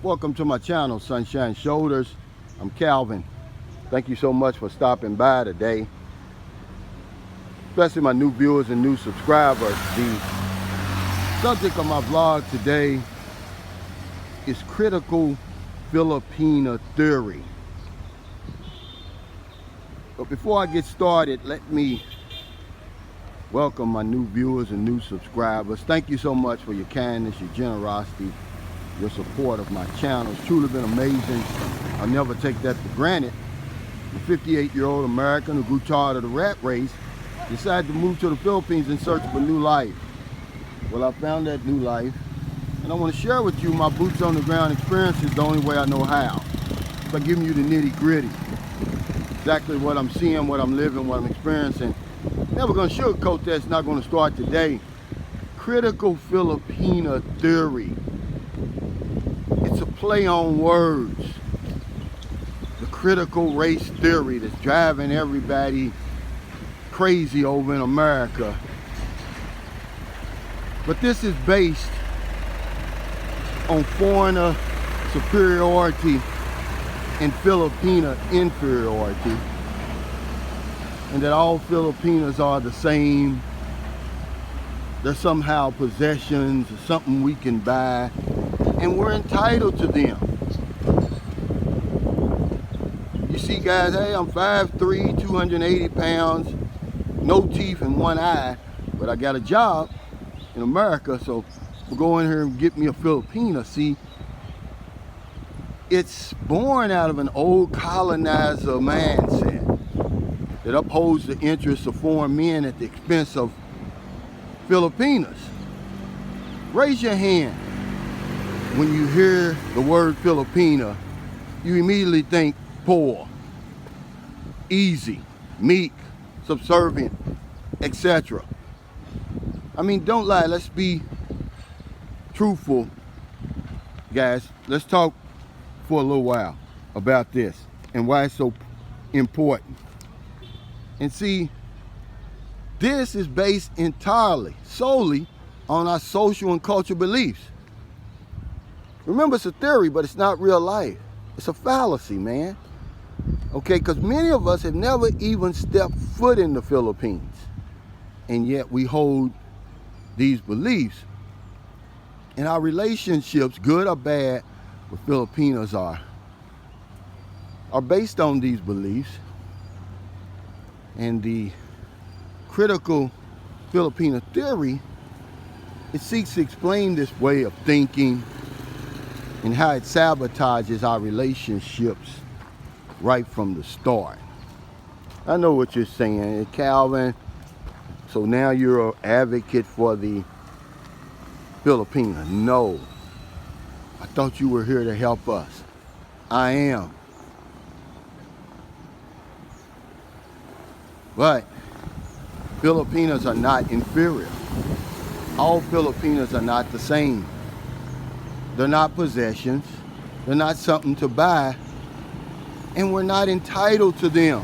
Welcome to my channel, Sunshine Shoulders. I'm Calvin. Thank you so much for stopping by today, especially my new viewers and new subscribers. The subject of my vlog today is Critical Filipina Theory. But before I get started, let me welcome my new viewers and new subscribers. Thank you so much for your kindness, your generosity, your support of my channel. It's truly been amazing. I'll never take that for granted. The 58-year-old American who grew tired of the rat race decided to move to the Philippines in search of a new life. Well, I found that new life, and I want to share with you my boots on the ground experiences the only way I know how. By giving you the nitty-gritty. Exactly what I'm seeing, what I'm living, what I'm experiencing. Never going to sugarcoat that. It's not going to start today. Critical Filipina Theory. It's a play on words. The critical race theory that's driving everybody crazy over in America. But this is based on foreigner superiority and Filipina inferiority, and that all Filipinos are the same. They're somehow possessions or something we can buy, and we're entitled to them. You see, guys, hey, I'm 5'3", 280 pounds, no teeth and one eye, but I got a job in America, so we'll go in here and get me a Filipina. See, it's born out of an old colonizer mindset that upholds the interests of foreign men at the expense of Filipinas. Raise your hand when you hear the word Filipina. You immediately think poor, easy, meek, subservient, etc. I mean, don't lie. Let's be truthful, guys. Let's talk for a little while about this and why it's so important. And see, this is based entirely, solely on our social and cultural beliefs. Remember, it's a theory, but it's not real life. It's a fallacy, man. Okay, because many of us have never even stepped foot in the Philippines, and yet we hold these beliefs. And our relationships, good or bad, with Filipinos are based on these beliefs. And the Critical Filipina Theory, it seeks to explain this way of thinking and how it sabotages our relationships right from the start. I know what you're saying, Calvin. So now you're an advocate for the Filipina. No. I thought you were here to help us. I am. But Filipinos are not inferior. All Filipinos are not the same. They're not possessions. They're not something to buy. And we're not entitled to them.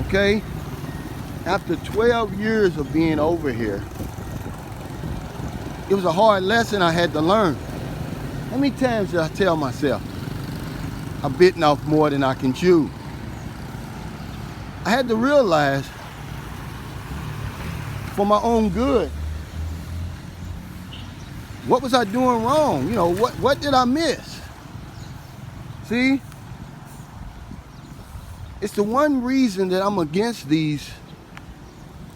Okay? After 12 years of being over here, it was a hard lesson I had to learn. How many times did I tell myself I'm bitten off more than I can chew? I had to realize, for my own good, what was I doing wrong? You know, what did I miss? See? It's the one reason that I'm against these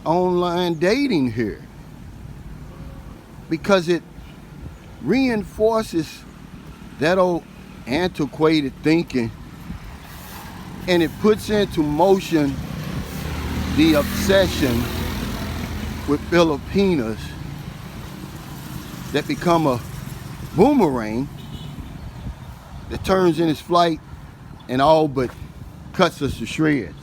online dating here. Because it reinforces that old antiquated thinking, and it puts into motion the obsession with Filipinas that become a boomerang that turns in its flight and all but cuts us to shreds.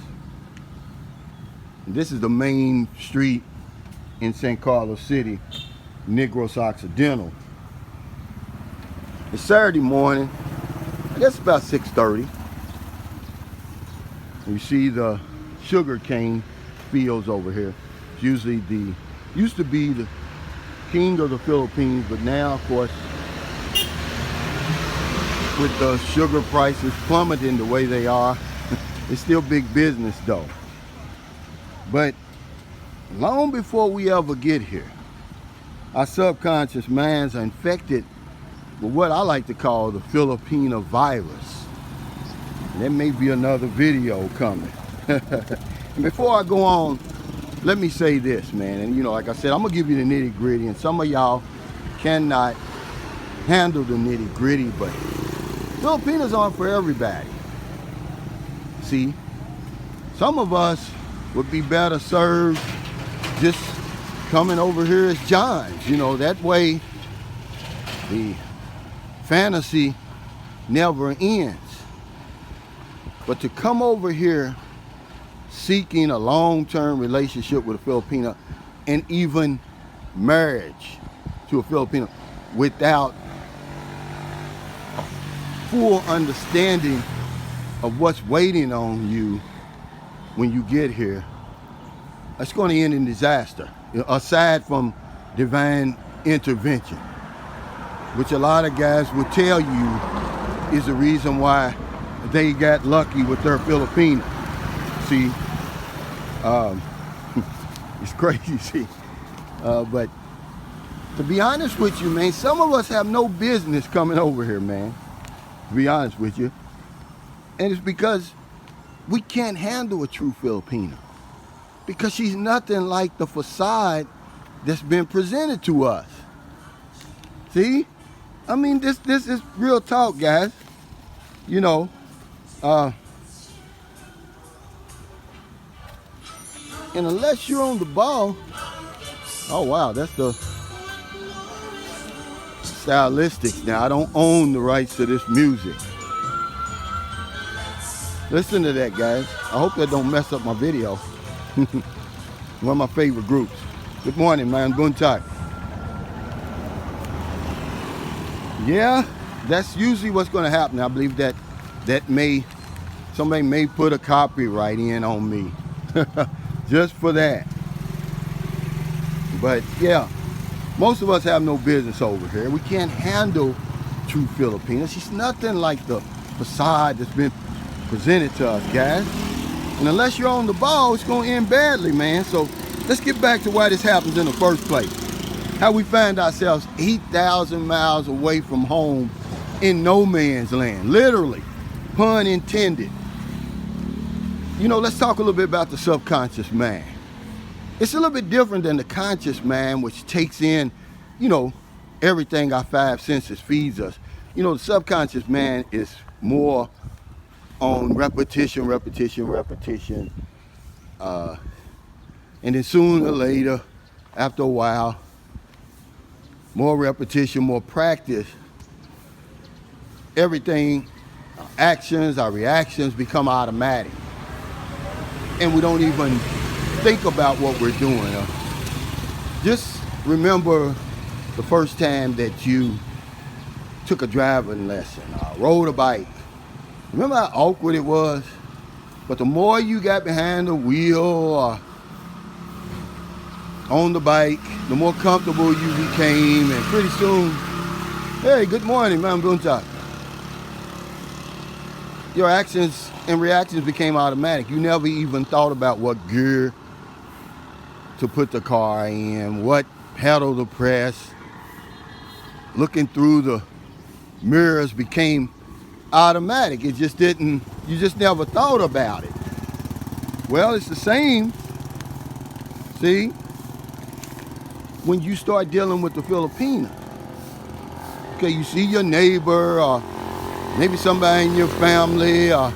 And this is the main street in San Carlos City, Negros Occidental. It's Saturday morning, I guess about 6:30. You see the sugar cane fields over here. It's usually used to be the king of the Philippines, but now, of course, with the sugar prices plummeting the way they are, it's still big business though. But long before we ever get here, our subconscious minds are infected with what I like to call the Filipina virus. And there may be another video coming. Before I go on, let me say this, man. And you know, like I said, I'm gonna give you the nitty gritty, and some of y'all cannot handle the nitty gritty, but Filipinas aren't for everybody. See, some of us would be better served just coming over here as Johns. You know, that way the fantasy never ends. But to come over here seeking a long-term relationship with a Filipina and even marriage to a Filipino without a full understanding of what's waiting on you when you get here, it's going to end in disaster, aside from divine intervention, which a lot of guys would tell you is the reason why they got lucky with their Filipina. See, it's crazy. But to be honest with you, man, some of us have no business coming over here, man, to be honest with you. And it's because we can't handle a true Filipina, because she's nothing like the facade that's been presented to us. See? I mean, this is real talk, guys. You know, and unless you're on the ball, oh wow, that's the stylistics. Now, I don't own the rights to this music. Listen to that, guys. I hope that don't mess up my video. One of my favorite groups. Good morning, man. Buntag. Yeah, that's usually what's going to happen. I believe that somebody may put a copyright in on me just for that. But yeah, most of us have no business over here. We can't handle true Filipinas. She's nothing like the facade that's been presented to us, guys. And unless you're on the ball, it's going to end badly, man. So let's get back to why this happens in the first place. How we find ourselves 8,000 miles away from home in no man's land, literally, pun intended. You know, let's talk a little bit about the subconscious mind. It's a little bit different than the conscious mind, which takes in, you know, everything our five senses feeds us. You know, the subconscious mind is more on repetition. And then sooner or later, after a while, more repetition, more practice, everything, our actions, our reactions become automatic. And we don't even think about what we're doing. Just remember the first time that you took a driving lesson, rode a bike. Remember how awkward it was? But the more you got behind the wheel, on the bike, the more comfortable you became, and pretty soon, hey, good morning, man, Buntag. Your actions and reactions became automatic. You never even thought about what gear to put the car in, what pedal to press. Looking through the mirrors became automatic. It just didn't, you just never thought about it. Well, it's the same, see, when you start dealing with the Filipina. Okay, you see your neighbor, or maybe somebody in your family, or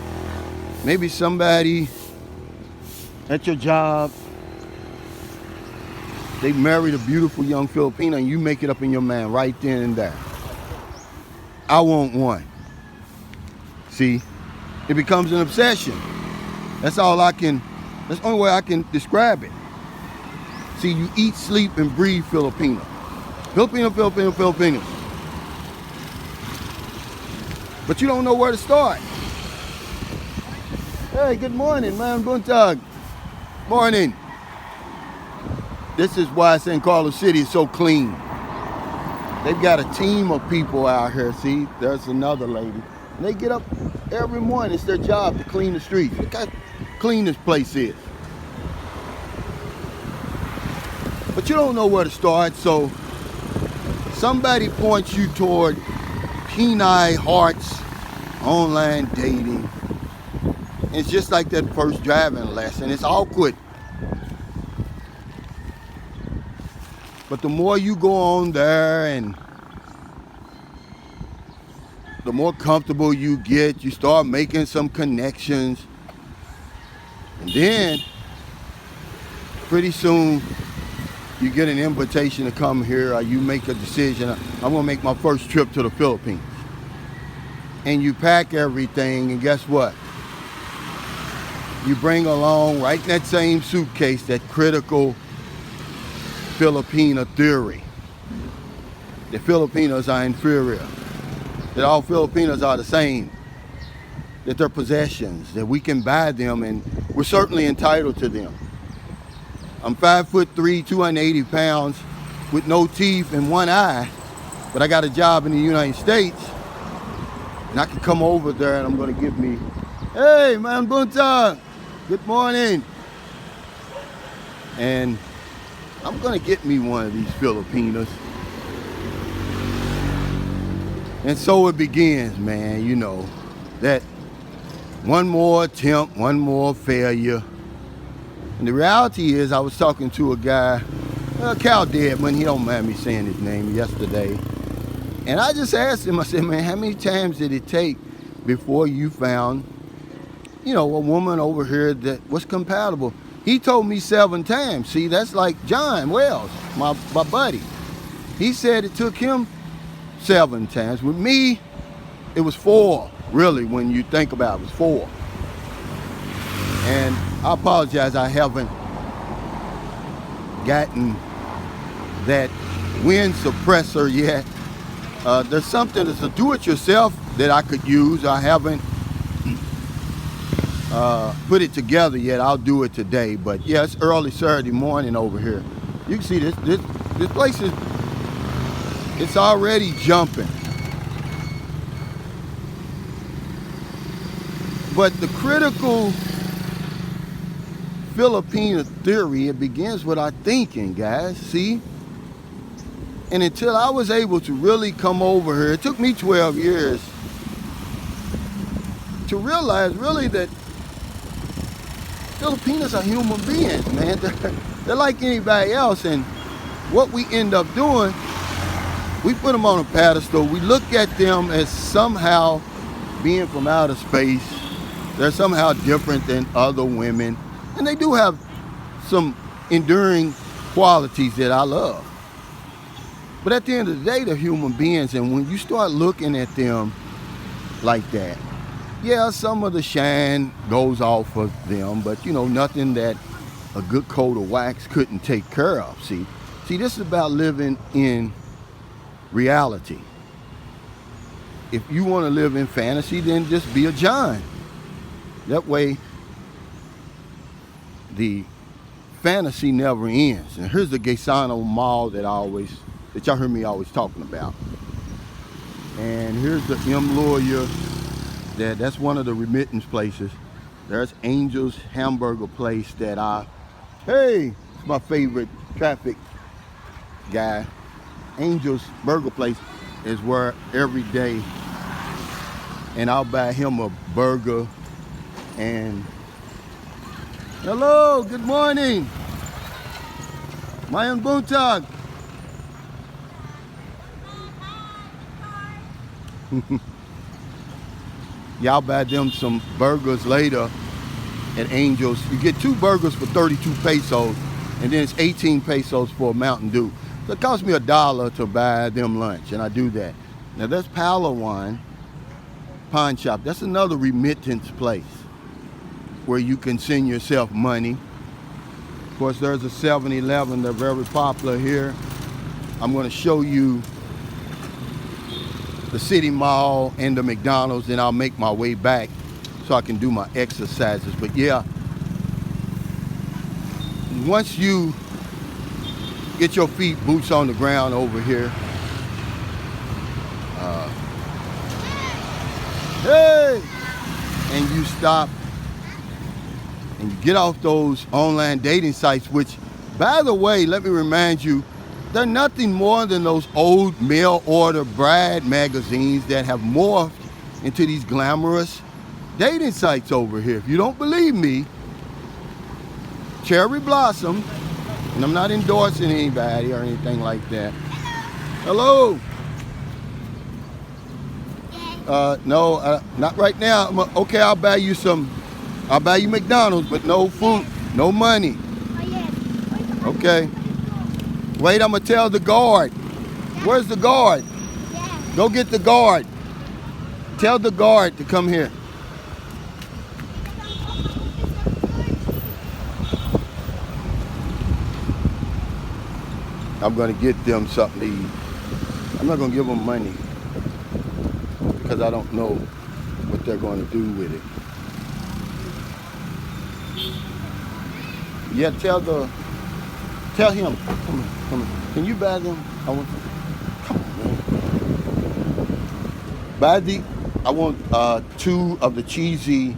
maybe somebody at your job. They married a beautiful young Filipina, and you make it up in your mind right then and there. I want one. See, it becomes an obsession. That's the only way I can describe it. See, you eat, sleep, and breathe Filipina. Filipina. But you don't know where to start. Hey, good morning, man. Buntag. Morning. This is why San Carlos City is so clean. They've got a team of people out here. See, there's another lady. And they get up every morning. It's their job to clean the streets. Look how clean this place is. But you don't know where to start, so somebody points you toward Kenai Hearts online dating. It's just like that first driving lesson. It's awkward. But the more you go on there and the more comfortable you get, you start making some connections. And then pretty soon you get an invitation to come here, or you make a decision, I'm gonna make my first trip to the Philippines. And you pack everything, and guess what? You bring along, right in that same suitcase, that critical Filipina theory. The Filipinos are inferior. That all Filipinos are the same. That they're possessions, that we can buy them, and we're certainly entitled to them. I'm 5'3", 280 pounds, with no teeth and one eye, but I got a job in the United States, and I can come over there and I'm gonna give me, hey man, Bunta, good morning. And I'm gonna get me one of these Filipinas. And so it begins, man, you know, that one more attempt, one more failure. And the reality is, I was talking to a guy, Cal Deadman, he don't mind me saying his name, yesterday. And I just asked him, I said, man, how many times did it take before you found, you know, a woman over here that was compatible? He told me 7 times. See, that's like John Wells, my buddy. He said it took him 7 times. With me, it was 4, really, when you think about it, it was 4. And I apologize, I haven't gotten that wind suppressor yet. There's something that's a do-it-yourself that I could use. I haven't put it together yet. I'll do it today. But yeah, it's early Saturday morning over here. You can see this place is, it's already jumping. But the critical Filipina theory, it begins with our thinking, guys, see? And until I was able to really come over here, it took me 12 years to realize really that Filipinos are human beings, man. They're like anybody else, and what we end up doing, we put them on a pedestal. We look at them as somehow being from outer space. They're somehow different than other women. And they do have some enduring qualities that I love. But at the end of the day, they're human beings, and when you start looking at them like that, yeah, some of the shine goes off of them, but you know, nothing that a good coat of wax couldn't take care of. See, this is about living in reality. If you want to live in fantasy, then just be a John. That way, the fantasy never ends. And here's the Gaisano Mall that y'all heard me always talking about. And here's the M Lawyer. That's one of the remittance places. There's Angel's Hamburger place that hey, it's my favorite traffic guy. Angel's Burger place is where every day, and I'll buy him a burger. And hello, good morning. Mayan Buntag. Y'all buy them some burgers later at Angel's. You get 2 burgers for 32 pesos, and then it's 18 pesos for a Mountain Dew. So it cost me $1 to buy them lunch, and I do that. Now that's Palawan Pawn Shop. That's another remittance place where you can send yourself money. Of course, there's a 7-Eleven. They're very popular here. I'm going to show you the City Mall and the McDonald's, then I'll make my way back so I can do my exercises. But yeah, once you get your feet, boots on the ground over here, hey, and you stop and you get off those online dating sites, which, by the way, let me remind you, they're nothing more than those old mail order bride magazines that have morphed into these glamorous dating sites over here. If you don't believe me, Cherry Blossom, and I'm not endorsing anybody or anything like that. Hello. No, not right now. Okay, I'll buy you McDonald's, but no food, no money. Okay. Wait, I'm gonna tell the guard. Where's the guard? Go get the guard. Tell the guard to come here. I'm gonna get them something to eat. I'm not gonna give them money because I don't know what they're gonna do with it. Yeah, tell him. Come on. Can you buy them? I want. Come on, man. I want 2 of the cheesy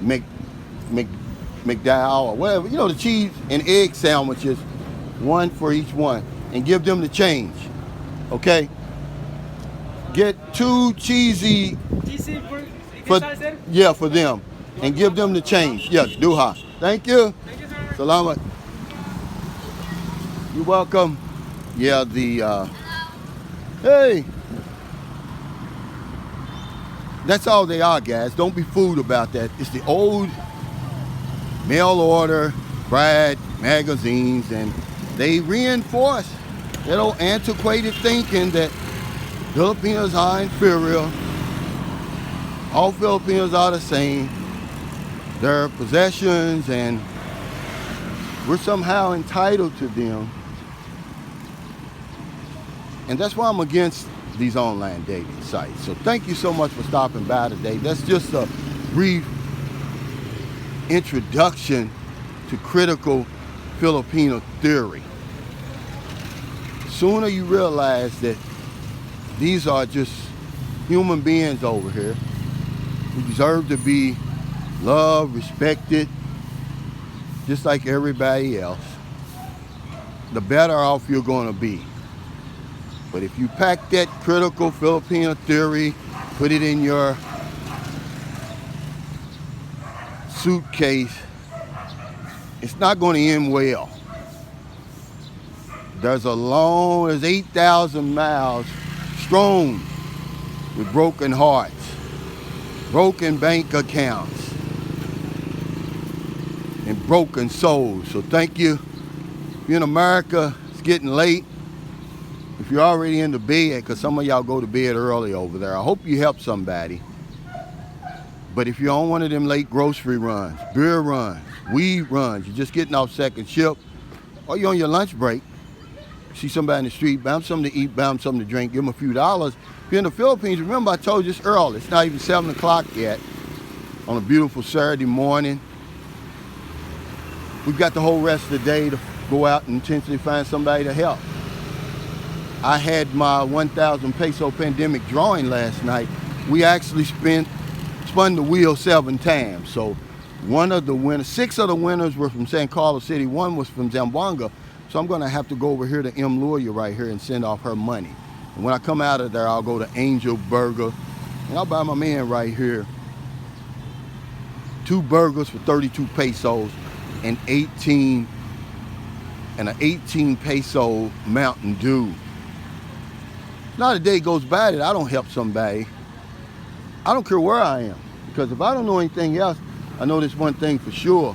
McDowell or whatever. You know, the cheese and egg sandwiches, 1 for each one, and give them the change. Okay. Get 2 cheesy. For them, and give them the change. Yes, duha. Thank you. Salamat. You're welcome. Yeah, hey. That's all they are, guys. Don't be fooled about that. It's the old mail order bride magazines, and they reinforce that old antiquated thinking that Filipinos are inferior. All Filipinos are the same. Their possessions, and we're somehow entitled to them. And that's why I'm against these online dating sites. So thank you so much for stopping by today. That's just a brief introduction to critical Filipina theory. Sooner you realize that these are just human beings over here who deserve to be loved, respected, just like everybody else, the better off you're going to be. But if you pack that critical Filipina theory, put it in your suitcase, it's not going to end well. There's 8,000 miles strong with broken hearts, broken bank accounts, and broken souls. So thank you. If you're in America, it's getting late. If you're already in the bed, because some of y'all go to bed early over there, I hope you help somebody. But if you're on one of them late grocery runs, beer runs, weed runs, you're just getting off second shift, or you're on your lunch break, see somebody in the street, buy them something to eat, buy them something to drink, give them a few dollars. If you're in the Philippines, remember I told you it's early. It's not even 7 o'clock yet on a beautiful Saturday morning. We've got the whole rest of the day to go out and intentionally find somebody to help. I had my 1,000 peso pandemic drawing last night. We actually spun the wheel 7 times. So 6 of the winners were from San Carlos City. 1 was from Zamboanga. So I'm gonna have to go over here to M. Lawyer right here and send off her money. And when I come out of there, I'll go to Angel Burger and I'll buy my man right here 2 burgers for 32 pesos and an 18 peso Mountain Dew. Not a day goes by that I don't help somebody. I don't care where I am, because if I don't know anything else, I know this one thing for sure.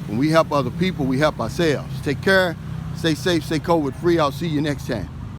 When we help other people, we help ourselves. Take care, stay safe, stay COVID free. I'll see you next time.